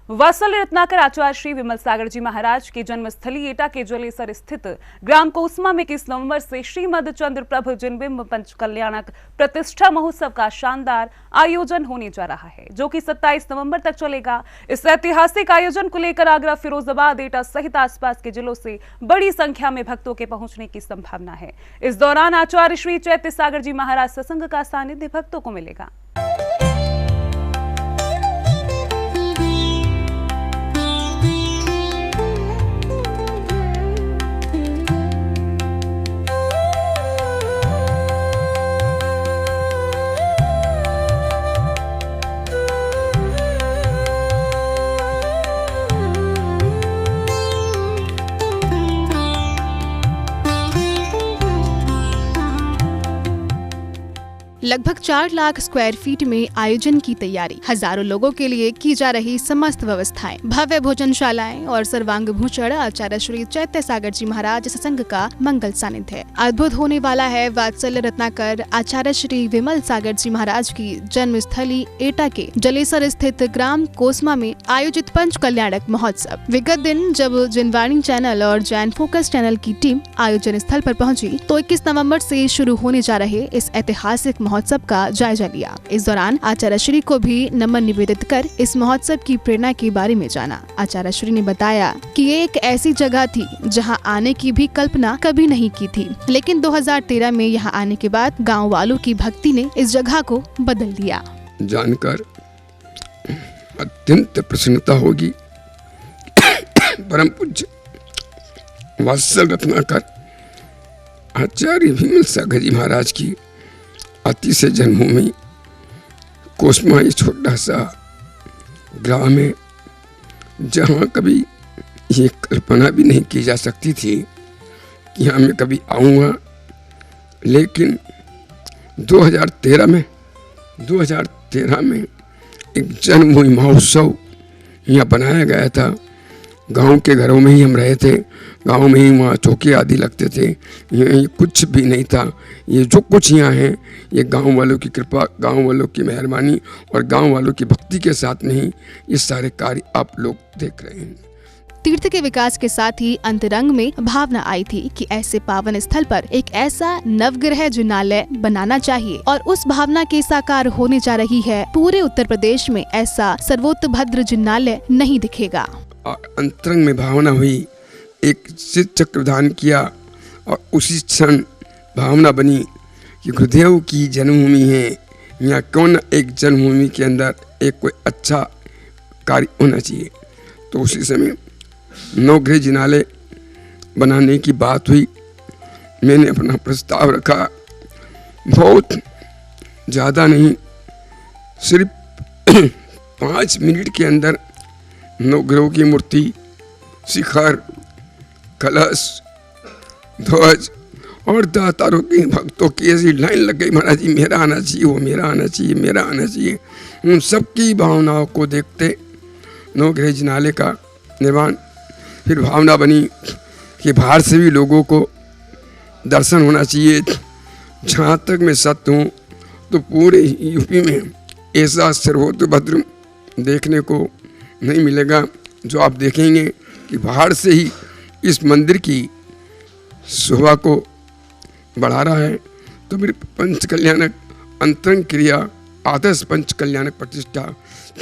वात्सल्य रत्नाकर आचार्य श्री विमल सागर जी महाराज की जन्मस्थली एटा के जलेसर स्थित ग्राम कोसमा में 21 नवंबर से श्रीमद चंद्र प्रभु जिनबिंब पंच कल्याणक प्रतिष्ठा महोत्सव का शानदार आयोजन होने जा रहा है, जो कि 27 नवंबर तक चलेगा। इस ऐतिहासिक आयोजन को लेकर आगरा, फिरोजाबाद, एटा सहित आसपास के जिलों से बड़ी संख्या में भक्तों के पहुंचने की संभावना है। इस दौरान आचार्य श्री चैत्य सागर जी महाराज सत्संग का सानिध्य भक्तों को मिलेगा। लगभग 4 लाख स्क्वायर फीट में आयोजन की तैयारी, हजारों लोगों के लिए की जा रही समस्त व्यवस्थाएं, भव्य भोजनशालाएं और सर्वांग भूषण आचार्य श्री चैत्य सागर जी महाराज सत्संग का मंगल सानिध्य। अद्भुत होने वाला है वात्सल्य रत्नाकर आचार्य श्री विमल सागर जी महाराज की जन्मस्थली एटा के जलेसर स्थित ग्राम कोसमा में आयोजित पंच कल्याणक महोत्सव। विगत दिन जब जिनवाणी चैनल और जैन फोकस चैनल की टीम आयोजन स्थल पर पहुंची तो 21 नवंबर से शुरू होने जा रहे इस ऐतिहासिक महोत्सव का जायजा लिया। इस दौरान आचार्य श्री को भी नमन निवेदित कर इस महोत्सव की प्रेरणा के बारे में जाना। आचार्य श्री ने बताया कि ये एक ऐसी जगह थी जहां आने की भी कल्पना कभी नहीं की थी, लेकिन 2013 में यहां आने के बाद गांव वालों की भक्ति ने इस जगह को बदल दिया। जानकर अत्यंत प्रसन्नता होगी। परम पूज्य वात्सल्य रत्नाकर आचार्य विमल सागर जी महाराज की अति से जन्मभूमि कोसमा ये छोटा सा ग्राम है, जहाँ कभी ये कल्पना भी नहीं की जा सकती थी कि यहाँ मैं कभी आऊँगा। लेकिन 2013 में एक जन्मभूमि महोत्सव यहाँ बनाया गया था। गांव के घरों में ही हम रहे थे, गांव में ही वहाँ चौके आदि लगते थे। ये कुछ भी नहीं था। ये जो कुछ यहाँ है ये गांव वालों की कृपा, गांव वालों की मेहरबानी और गांव वालों की भक्ति के साथ में ही ये सारे कार्य आप लोग देख रहे हैं। तीर्थ के विकास के साथ ही अंतरंग में भावना आई थी कि ऐसे पावन स्थल पर एक ऐसा नवग्रह जिनालय बनाना चाहिए और उस भावना के साकार होने जा रही है। पूरे उत्तर प्रदेश में ऐसा सर्वोत्तभद्र जिनालय नहीं दिखेगा। अंतरंग में भावना हुई, एक सिद्ध चक्र दान किया और उसी क्षण भावना बनी कि गुरुदेव की जन्मभूमि है, यहाँ क्यों न एक जन्मभूमि के अंदर एक कोई अच्छा कार्य होना चाहिए। तो उसी समय नवग्रह जिनालय बनाने की बात हुई। मैंने अपना प्रस्ताव रखा, बहुत ज़्यादा नहीं, सिर्फ 5 मिनट के अंदर नवग्रहों की मूर्ति, शिखर, कलश, ध्वज और दातारों की भक्तों की ऐसी लाइन लग गई, महाराज जी मेरा आना चाहिए, वो मेरा आना चाहिए, मेरा आना चाहिए। उन सबकी भावनाओं को देखते नवग्रह जिनालय का निर्माण। फिर भावना बनी कि बाहर से भी लोगों को दर्शन होना चाहिए। जहाँ तक मैं सत्य हूँ तो पूरे यूपी में ऐसा सर्वोत्तभद्र देखने को नहीं मिलेगा, जो आप देखेंगे कि बाहर से ही इस मंदिर की शोभा को बढ़ा रहा है। तो मेरे पंच कल्याणक अंतरंग क्रिया आदर्श पंच कल्याणक प्रतिष्ठा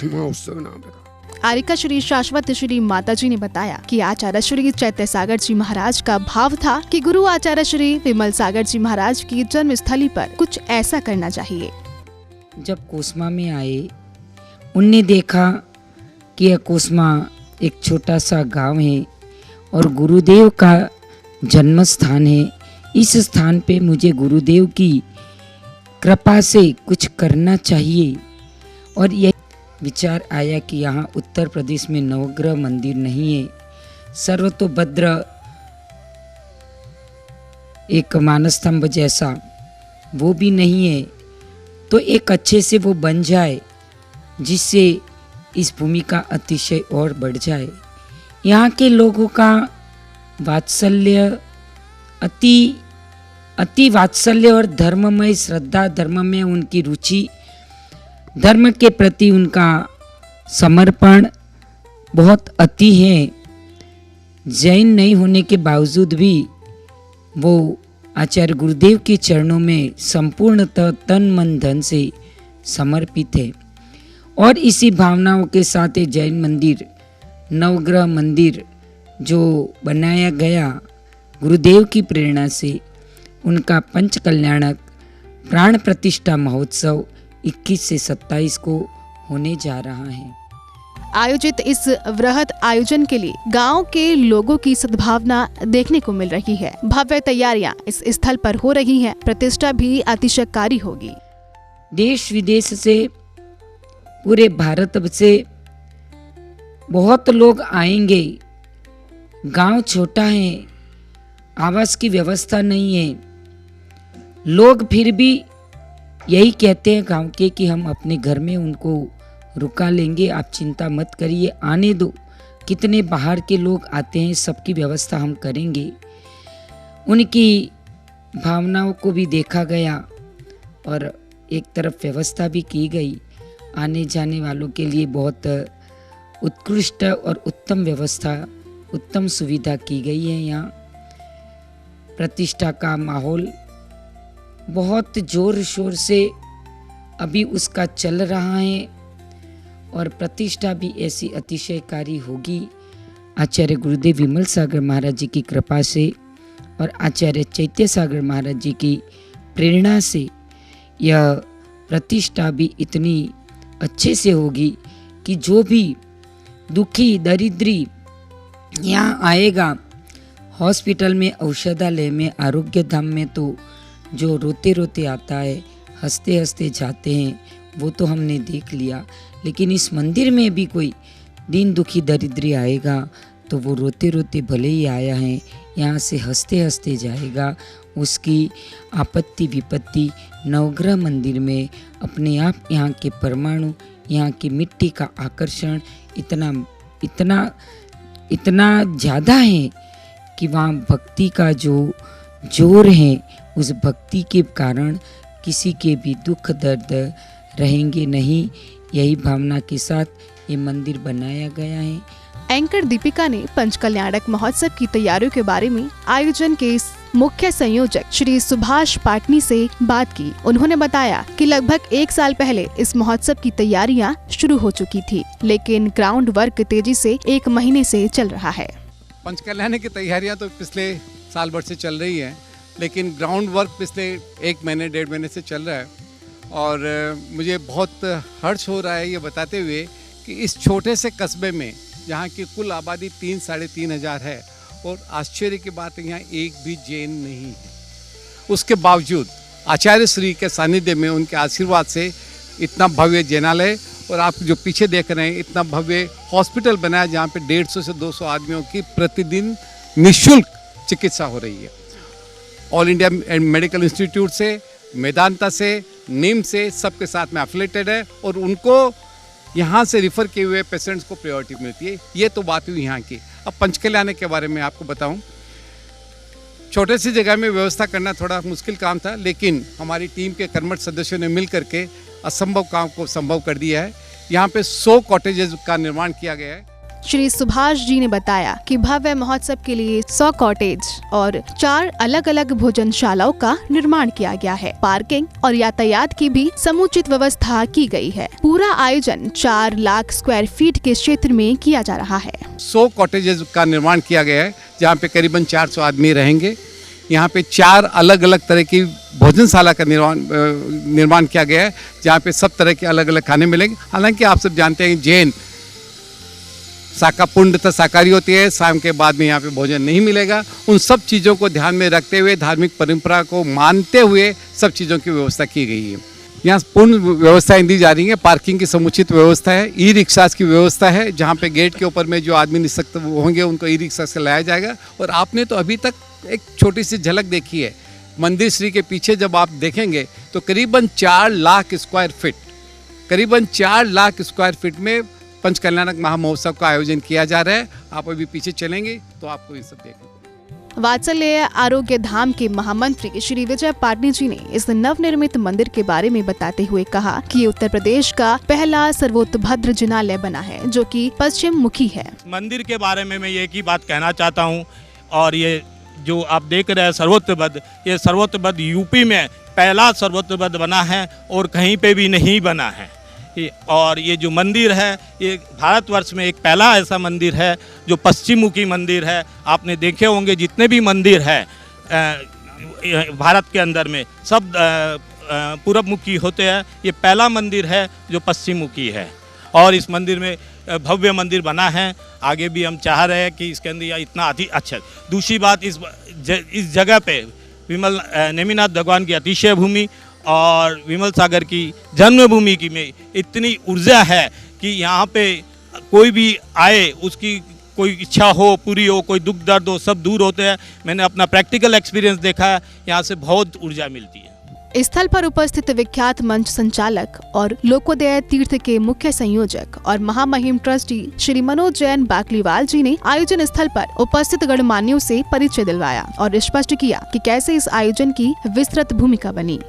महोत्सव नाम रखा। आरिका श्री शाश्वत श्री माता जी ने बताया कि आचार्य श्री चैत्य सागर जी महाराज का भाव था कि गुरु आचार्य श्री विमल सागर जी महाराज की जन्मस्थली पर कुछ ऐसा करना चाहिए। जब कोसमा में आए, उनने देखा कि यह कोसमा एक छोटा सा गांव है और गुरुदेव का जन्म स्थान है। इस स्थान पे मुझे गुरुदेव की कृपा से कुछ करना चाहिए और यह विचार आया कि यहाँ उत्तर प्रदेश में नवग्रह मंदिर नहीं है, सर्वतोभद्र एक मानस्तंभ जैसा वो भी नहीं है, तो एक अच्छे से वो बन जाए जिससे इस भूमि का अतिशय और बढ़ जाए। यहाँ के लोगों का वात्सल्य अति वात्सल्य और धर्ममय श्रद्धा, धर्म में उनकी रुचि, धर्म के प्रति उनका समर्पण बहुत अति हैं। जैन नहीं होने के बावजूद भी वो आचार्य गुरुदेव के चरणों में संपूर्णतः तन मन धन से समर्पित है। और इसी भावनाओं के साथ ये जैन मंदिर, नवग्रह मंदिर जो बनाया गया गुरुदेव की प्रेरणा से, उनका पंच कल्याणक प्राण प्रतिष्ठा महोत्सव 21 से 27 को होने जा रहा है। आयोजित इस वृहद आयोजन के लिए गांव के लोगों की सद्भावना देखने को मिल रही है। भव्य तैयारियां इस स्थल पर हो रही हैं। प्रतिष्ठा भी अतिशयकारी होगी। देश विदेश से, पूरे भारत से बहुत लोग आएंगे। गांव छोटा है, आवास की व्यवस्था नहीं है। लोग फिर भी यही कहते हैं गांव के कि हम अपने घर में उनको रुका लेंगे, आप चिंता मत करिए, आने दो। कितने बाहर के लोग आते हैं, सबकी व्यवस्था हम करेंगे। उनकी भावनाओं को भी देखा गया और एक तरफ व्यवस्था भी की गई। आने जाने वालों के लिए बहुत उत्कृष्ट और उत्तम व्यवस्था, उत्तम सुविधा की गई है। यहाँ प्रतिष्ठा का माहौल बहुत जोर शोर से अभी उसका चल रहा है और प्रतिष्ठा भी ऐसी अतिशयकारी होगी आचार्य गुरुदेव विमल सागर महाराज जी की कृपा से और आचार्य चैत्य सागर महाराज जी की प्रेरणा से। यह प्रतिष्ठा भी इतनी अच्छे से होगी कि जो भी दुखी दरिद्री यहाँ आएगा, हॉस्पिटल में, औषधालय में, आरोग्य धाम में तो जो रोते रोते आता है, हंसते हंसते जाते हैं, वो तो हमने देख लिया। लेकिन इस मंदिर में भी कोई दीन दुखी दरिद्री आएगा तो वो रोते रोते भले ही आया है, यहाँ से हंसते हंसते जाएगा। उसकी आपत्ति विपत्ति नवग्रह मंदिर में अपने आप यहाँ के परमाणु, यहाँ की मिट्टी का आकर्षण इतना इतना इतना ज़्यादा है कि वहाँ भक्ति का जो जोर है, उस भक्ति के कारण किसी के भी दुख दर्द रहेंगे नहीं। यही भावना के साथ ये मंदिर बनाया गया है। एंकर दीपिका ने पंचकल्याणक महोत्सव की तैयारियों के बारे में आयोजन के मुख्य संयोजक श्री सुभाष पाटनी से बात की। उन्होंने बताया कि लगभग 1 साल पहले इस महोत्सव की तैयारियां शुरू हो चुकी थी, लेकिन ग्राउंड वर्क तेजी से 1 महीने से चल रहा है। पंचकल्याण की तैयारियां तो पिछले साल भर से चल रही हैं, लेकिन ग्राउंड वर्क पिछले 1 महीने 1.5 महीने से चल रहा है। और मुझे बहुत हर्ष हो रहा है ये बताते हुए कि इस छोटे से कस्बे में, जहाँ की कुल आबादी 3-3.5 हज़ार है और आश्चर्य की बात है यहाँ एक भी जैन नहीं है, उसके बावजूद आचार्य श्री के सानिध्य में, उनके आशीर्वाद से इतना भव्य जैनालय और आप जो पीछे देख रहे हैं इतना भव्य हॉस्पिटल बनाया जहाँ पे 150 से 200 आदमियों की प्रतिदिन निःशुल्क चिकित्सा हो रही है। ऑल इंडिया मेडिकल इंस्टीट्यूट से, मेदांता से, निम से, सबके साथ में एफिलेटेड है और उनको यहाँ से रिफ़र किए हुए पेशेंट्स को प्रायोरिटी मिलती है। ये तो बात हुई यहाँ की। अब पंचकल्याण के बारे में आपको बताऊं, छोटे सी जगह में व्यवस्था करना थोड़ा मुश्किल काम था, लेकिन हमारी टीम के कर्मठ सदस्यों ने मिल करके असंभव काम को संभव कर दिया है। यहाँ पे 100 कॉटेजेस का निर्माण किया गया है। श्री सुभाष जी ने बताया कि भव्य महोत्सव के लिए 100 कॉटेज और 4 अलग अलग भोजनशालाओं का निर्माण किया गया है। पार्किंग और यातायात की भी समुचित व्यवस्था की गई है। पूरा आयोजन 4 लाख स्क्वायर फीट के क्षेत्र में किया जा रहा है। 100 कॉटेजेस का निर्माण किया गया है जहाँ पे करीबन 400 आदमी रहेंगे। यहाँ पे 4 अलग अलग तरह की भोजनशाला का निर्माण किया गया है जहाँ पे सब तरह के अलग अलग खाने मिलेंगे। हालांकि आप सब जानते हैं जैन शाकापुंड तथा शाकाहारी होती है, शाम के बाद में यहाँ पे भोजन नहीं मिलेगा। उन सब चीज़ों को ध्यान में रखते हुए, धार्मिक परंपरा को मानते हुए सब चीज़ों की व्यवस्था की गई है। यहाँ पूर्ण व्यवस्थाएं दी जा रही हैं। पार्किंग की समुचित व्यवस्था है, ई रिक्शास की व्यवस्था है जहाँ पे गेट के ऊपर में जो आदमी निःशक्त होंगे उनको ई रिक्शा से लाया जाएगा। और आपने तो अभी तक एक छोटी सी झलक देखी है। मंदिर श्री के पीछे जब आप देखेंगे तो करीबन 4 लाख स्क्वायर फीट में पंचकल्याणक महामहोत्सव का आयोजन किया जा रहा है। आप अभी पीछे चलेंगे तो आपको ये सब देखने। वात्सल्य आरोग्य धाम के महामंत्री श्री विजय पाटनी जी ने इस नवनिर्मित मंदिर के बारे में बताते हुए कहा कि ये उत्तर प्रदेश का पहला सर्वोत्तभद्र जिनालय बना है जो कि पश्चिम मुखी है। मंदिर के बारे में मैं एक ही बात कहना चाहता हूँ, और ये जो आप देख रहे हैं सर्वोत्तभद्र, ये सर्वोत्तभद्र यूपी में पहला सर्वोत्तभद्र बना है और कहीं पे भी नहीं बना है। और ये जो मंदिर है ये भारतवर्ष में एक पहला ऐसा मंदिर है जो पश्चिम मुखी मंदिर है। आपने देखे होंगे जितने भी मंदिर है भारत के अंदर में सब पूरब मुखी होते हैं, ये पहला मंदिर है जो पश्चिम मुखी है। और इस मंदिर में भव्य मंदिर बना है, आगे भी हम चाह रहे हैं कि इसके अंदर इतना अच्छा। दूसरी बात, इस जगह पे विमल नेमिनाथ भगवान की अतिशय भूमि और विमल सागर की जन्मभूमि की में इतनी ऊर्जा है कि यहाँ पे कोई भी आए उसकी कोई इच्छा हो पूरी हो, कोई दुख दर्द हो, सब दूर होते हैं। मैंने अपना प्रैक्टिकल एक्सपीरियंस देखा है, यहाँ से बहुत ऊर्जा मिलती है। स्थल पर उपस्थित विख्यात मंच संचालक और लोकोदय तीर्थ के मुख्य संयोजक और महामहिम ट्रस्टी श्री मनोज जैन बाकलीवाल जी ने आयोजन स्थल पर उपस्थित गणमान्यों से परिचय दिलवाया और स्पष्ट किया कि कैसे इस आयोजन की विस्तृत भूमिका बनी।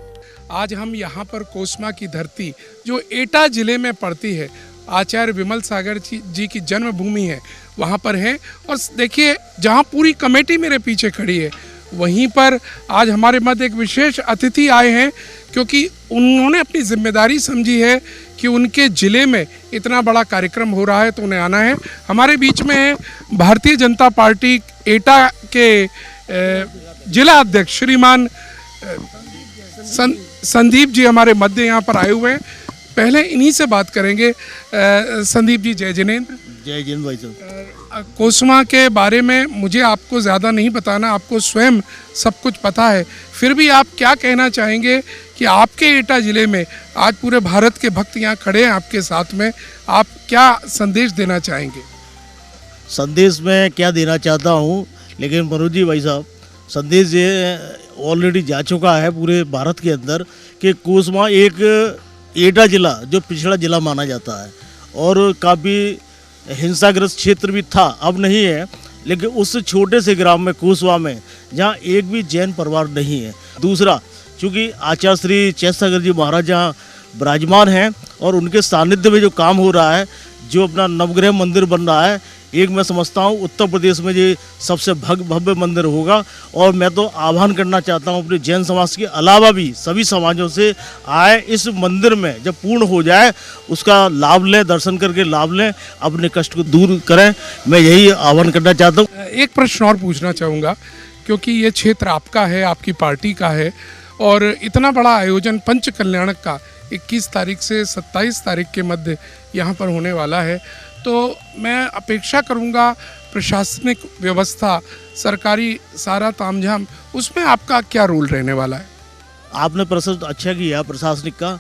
आज हम यहाँ पर कोस्मा की धरती जो एटा जिले में पड़ती है, आचार्य विमल सागर जी की जन्मभूमि है, वहाँ पर है। और देखिए जहाँ पूरी कमेटी मेरे पीछे खड़ी है वहीं पर आज हमारे मध्य एक विशेष अतिथि आए हैं, क्योंकि उन्होंने अपनी जिम्मेदारी समझी है कि उनके ज़िले में इतना बड़ा कार्यक्रम हो रहा है तो उन्हें आना है। हमारे बीच में है भारतीय जनता पार्टी एटा के जिला अध्यक्ष श्रीमान संदीप जी हमारे मध्य यहाँ पर आए हुए हैं। पहले इन्हीं से बात करेंगे। संदीप जी, जय जिनेंद्र। जय जिन भाई साहब। कोस्मा के बारे में मुझे आपको ज़्यादा नहीं बताना, आपको स्वयं सब कुछ पता है, फिर भी आप क्या कहना चाहेंगे कि आपके एटा ज़िले में आज पूरे भारत के भक्त यहाँ खड़े हैं आपके साथ में, आप क्या संदेश देना चाहेंगे? संदेश में क्या देना चाहता हूँ, लेकिन मनोज जी भाई साहब, संदेश ये ऑलरेडी जा चुका है पूरे भारत के अंदर कि कोस्मा एक एटा जिला जो पिछड़ा जिला माना जाता है और काफ़ी हिंसाग्रस्त क्षेत्र भी था, अब नहीं है, लेकिन उस छोटे से ग्राम में कोस्मा में जहाँ एक भी जैन परिवार नहीं है। दूसरा, चूँकि आचार्य श्री चैतसागर जी महाराज जहाँ विराजमान हैं और उनके सानिध्य में जो काम हो रहा है, जो अपना नवग्रह मंदिर बन रहा है, एक मैं समझता हूँ उत्तर प्रदेश में ये सबसे भव्य मंदिर होगा। और मैं तो आह्वान करना चाहता हूँ अपने जैन समाज के अलावा भी सभी समाजों से आए इस मंदिर में, जब पूर्ण हो जाए उसका लाभ लें, दर्शन करके लाभ लें, अपने कष्ट को दूर करें। मैं यही आह्वान करना चाहता हूँ। एक प्रश्न और पूछना चाहूँगा, क्योंकि ये क्षेत्र आपका है, आपकी पार्टी का है, और इतना बड़ा आयोजन पंच कल्याणक का 21 तारीख से 27 तारीख के मध्य यहाँ पर होने वाला है, तो मैं अपेक्षा करूँगा प्रशासनिक व्यवस्था, सरकारी सारा तामझाम, उसमें आपका क्या रोल रहने वाला है? आपने प्रश्न अच्छा किया प्रशासनिक का।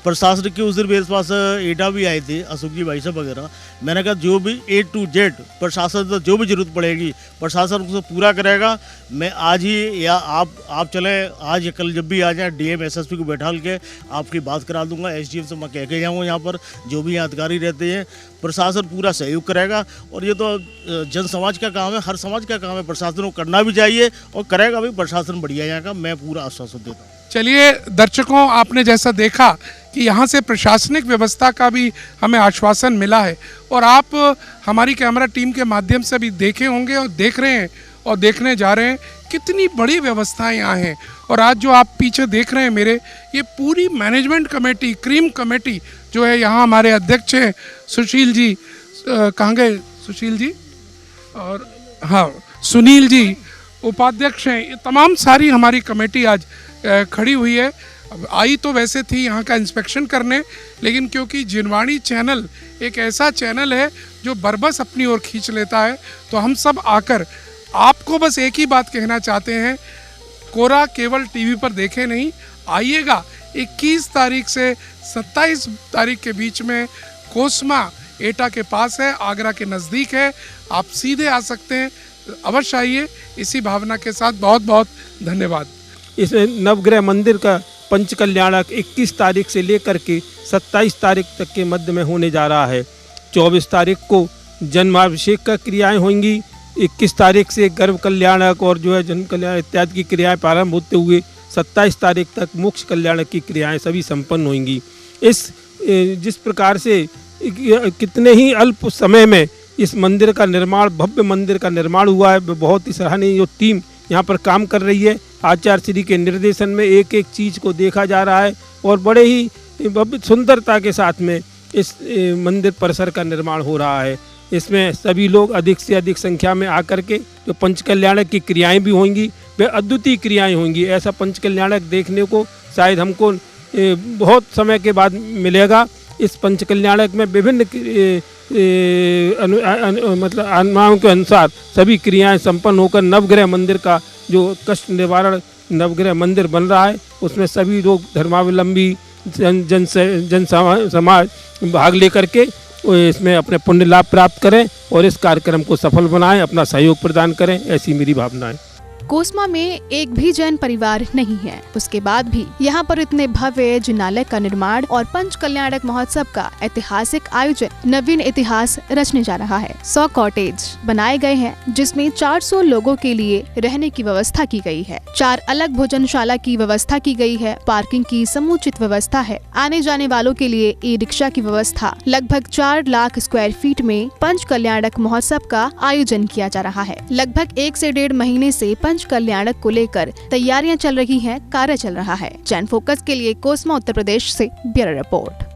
प्रशासनिक के उस दिन मेरे पास एटा भी आए थे, अशोक जी भाई साहब वगैरह। मैंने कहा जो भी A to Z प्रशासन से जो भी जरूरत पड़ेगी प्रशासन उसको पूरा करेगा। मैं आज ही या आप चले आज या कल जब भी आ जाए DM SSP को बैठा के आपकी बात करा दूंगा। SDM से मैं कह के जाऊँगा, यहाँ पर जो भी यहाँ अधिकारी रहते हैं प्रशासन पूरा सहयोग करेगा। और ये तो जन समाज का काम है, हर समाज का काम है, प्रशासन को करना भी चाहिए और करेगा भी प्रशासन बढ़िया यहाँ का, मैं पूरा आश्वासन देता हूँ। चलिए दर्शकों, आपने जैसा देखा कि यहाँ से प्रशासनिक व्यवस्था का भी हमें आश्वासन मिला है, और आप हमारी कैमरा टीम के माध्यम से भी देखे होंगे और देख रहे हैं और देखने जा रहे हैं कितनी बड़ी व्यवस्थाएं यहाँ हैं। और आज जो आप पीछे देख रहे हैं मेरे, ये पूरी मैनेजमेंट कमेटी, क्रीम कमेटी जो है, यहाँ हमारे अध्यक्ष हैं सुशील जी, कहाँ गए सुशील जी, और हाँ सुनील जी उपाध्यक्ष हैं। ये तमाम सारी हमारी कमेटी आज खड़ी हुई है। अब आई तो वैसे थी यहाँ का इंस्पेक्शन करने, लेकिन क्योंकि जिनवाणी चैनल एक ऐसा चैनल है जो बरबस अपनी ओर खींच लेता है, तो हम सब आकर आपको बस एक ही बात कहना चाहते हैं, कोरा केवल टीवी पर देखे नहीं, आइएगा 21 तारीख से 27 तारीख के बीच में। कोस्मा एटा के पास है, आगरा के नज़दीक है, आप सीधे आ सकते हैं, अवश्य आइए। इसी भावना के साथ बहुत बहुत धन्यवाद। इस नवग्रह मंदिर का पंच कल्याणक 21 तारीख से लेकर के 27 तारीख तक के मध्य में होने जा रहा है। 24 तारीख को जन्माभिषेक का क्रियाएं होंगी, 21 तारीख से गर्भ कल्याणक और जो है जन कल्याण इत्यादि की क्रियाएं प्रारंभ होते हुए 27 तारीख तक मोक्ष कल्याणक की क्रियाएं सभी संपन्न होंगी। जिस प्रकार से कितने ही अल्प समय में इस मंदिर का निर्माण, भव्य मंदिर का निर्माण हुआ है, बहुत ही सराहनीय जो टीम यहाँ पर काम कर रही है, आचार्य श्री के निर्देशन में एक एक चीज़ को देखा जा रहा है और बड़े ही भव्य सुंदरता के साथ में इस मंदिर परिसर का निर्माण हो रहा है। इसमें सभी लोग अधिक से अधिक संख्या में आकर के जो पंचकल्याणक की क्रियाएं भी होंगी वे अद्वितीय क्रियाएं होंगी। ऐसा पंचकल्याणक देखने को शायद हमको बहुत समय के बाद मिलेगा। इस पंचकल्याणक में विभिन्न मतलब अनुमानों के अनुसार सभी क्रियाएं संपन्न होकर नवग्रह मंदिर का जो कष्ट निवारण नवग्रह मंदिर बन रहा है उसमें सभी लोग धर्मावलंबी जन समाज भाग लेकर के इसमें अपने पुण्य लाभ प्राप्त करें और इस कार्यक्रम को सफल बनाएं, अपना सहयोग प्रदान करें, ऐसी मेरी भावना है। कोसमा में एक भी जैन परिवार नहीं है, उसके बाद भी यहाँ पर इतने भव्य जिनालय का निर्माण और पंच कल्याणक महोत्सव का ऐतिहासिक आयोजन नवीन इतिहास रचने जा रहा है। 100 कॉटेज बनाए गए हैं जिसमें 400 लोगों के लिए रहने की व्यवस्था की गई है। 4 अलग भोजनशाला की व्यवस्था की गई है। पार्किंग की समुचित व्यवस्था है। आने जाने वालों के लिए ई रिक्शा की व्यवस्था। लगभग 4 लाख स्क्वायर फीट में पंच कल्याणक महोत्सव का आयोजन किया जा रहा है। लगभग 1 से 1.5 महीने से पंच कल्याणक को लेकर तैयारियां चल रही हैं, कार्य चल रहा है। जैन फोकस के लिए कोसमा उत्तर प्रदेश से ब्यूरो रिपोर्ट।